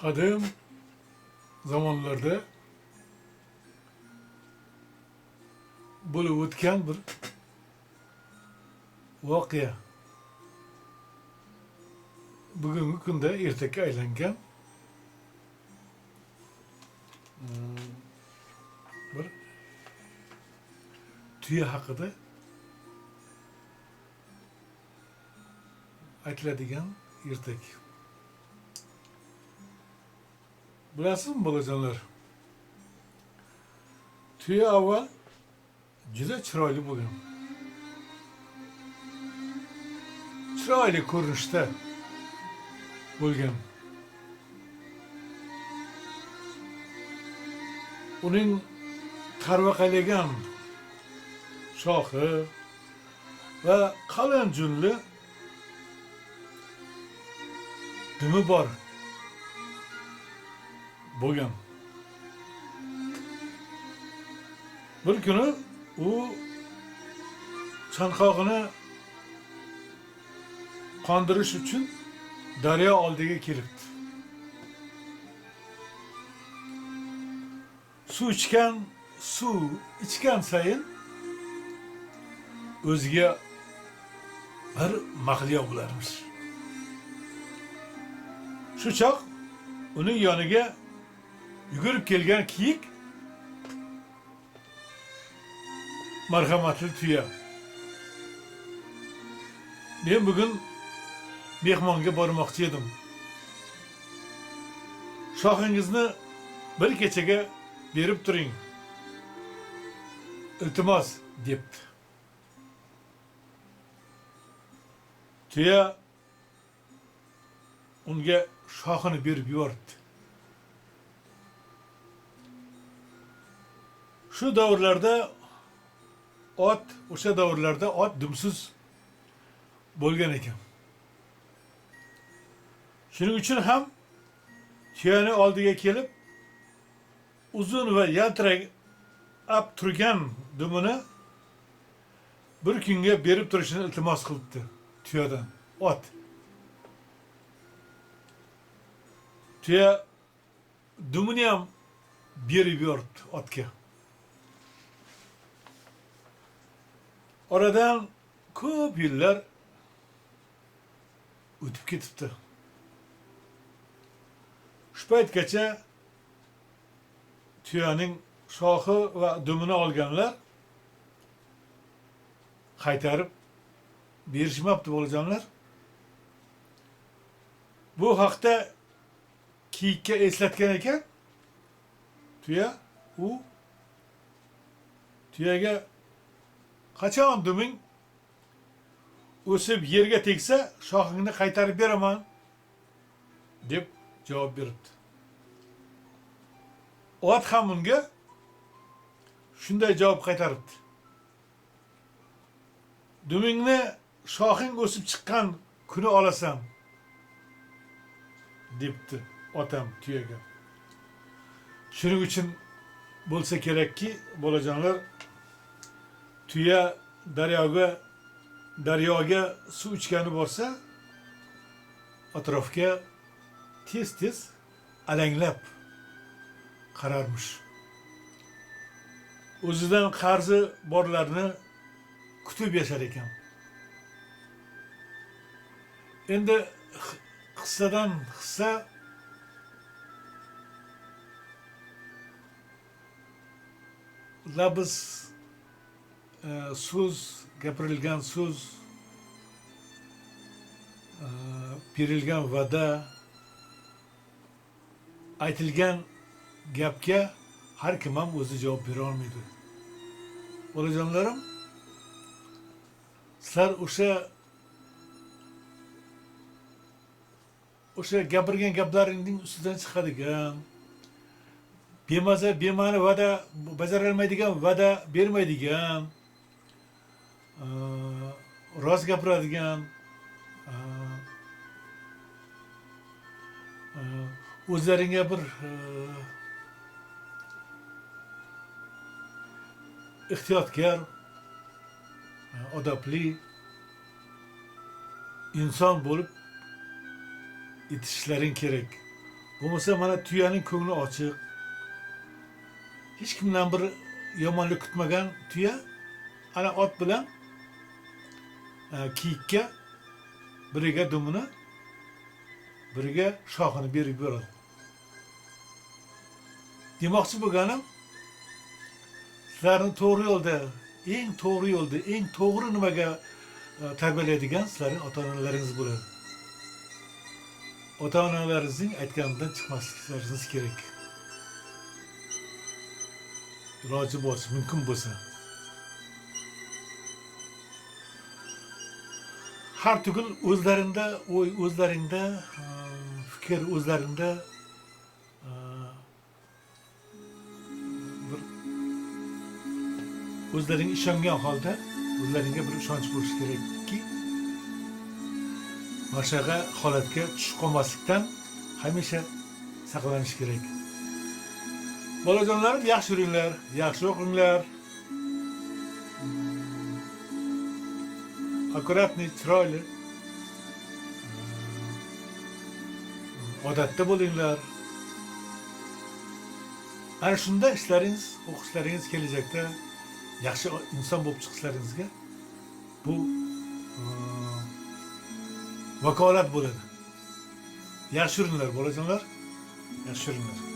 Qadim zamonlarda bo'lib o'tgan bir voqea bugungi kunda ertakka aylangan bir tuya haqida aytiladigan ertak. Bilasizmi bolajonlar? Tuya avval juda chiroyli bo'lgan. Chiroyli ko'rinishda bo'lgan. Uning tarvaqaylagan shoxi va qalin junli dumi bor bo'lgan. Bir kuni u chanqog'ini qondirish uchun daryo oldiga kelibdi. Suv ichgan sayin o'ziga bir mahliyo bo'larmish. Shu choq uning yoniga yugurib kelgan kiyik marhamatli tuya. Men bugun mehmonga bormoqchi edim. Shoxingizni bir kechaga berib turing. Iltimos debdi. Tuya unga shoxini berib yubordi. O'sha davrlarda ot dumsiz bo'lgan ekan. Shuning uchun ham tuyani oldiga kelib uzun va yaltirab turgan dumini bir kunga berib turishini iltimos qilibdi tuyadan. Ot. Tuya dumini ham berib yubordi otga. Oradan ko'p yillar o'tib ketibdi. Shu paytgacha tuyaning shoxi va dumini olganlar qaytarib berishmabdi bolajonlar. Bu haqda kiyikka eslatgan ekan. Tuyaga qachon duming o'sib yerga tegsa shoxingni qaytarib beraman deb javob beribdi. Ot ham unga shunday javob qaytaribdi. Dumingni shoxing o'sib chiqqan kuni olasan debdi otam tuyaga. Shuning uchun bo'lsa kerakki, bolajonlar, tuya daryoga suv ichgani borsa, atrofga tez alanglab qararmish. O'zidan qarzi borlarni kutib yashar ekan. Endi qissadan hissa labz so'z, gapirilgan so'z, berilgan va'da, aytilgan gapga har kim ham o'zi javob bera olmaydi. Bolajonlarim, sizlar o'sha gapirgan gaplaringning ustidan chiqadigan, bema'ni va'da bajarolmaydigan, va'da bermaydigan, rost gapiradigan, o'zlaringga bir ehtiyotkor, odobli inson bo'lib yetishishlaring kerak. Bo'lmasa mana tuyaning ko'ngli ochiq. Hech kimdan bir yomonlik kutmagan tuya ana ot bilan kiyikka biriga dumini, biriga shoxini berib beradi. Demoqchi bo'lganim, sizlarni to'g'ri yo'lda, eng to'g'ri nimaga tarbiyalaydigan sizlarning ota-onalaringiz bo'ladi. Ota-onalaringizning aytganidan chiqmasliklaringiz kerak. Iloji bo'lsa, mumkin bo'lsa. Har tugul o'zlaringda o'y, o'zlaringda fikr, o'zlaringda bir o'zlaring ishongan holda o'zlaringga bir ishonch bo'lishi kerakki, boshqa holatga tushib qolmaslikdan hamisha saqlanish kerak. Bolajonlarim, yaxshi yuringlar, yaxshi o'qinglar. Akkuratni, chiroyli. Odatda bo'linglar. Ana shunda ishlaringiz, o'qishlaringiz kelajakda yaxshi inson bo'lib chiqishlaringizga bu vakolat bo'ladi. Yaxshi yuringlar, bolajonlar. Yaxshi yuringlar.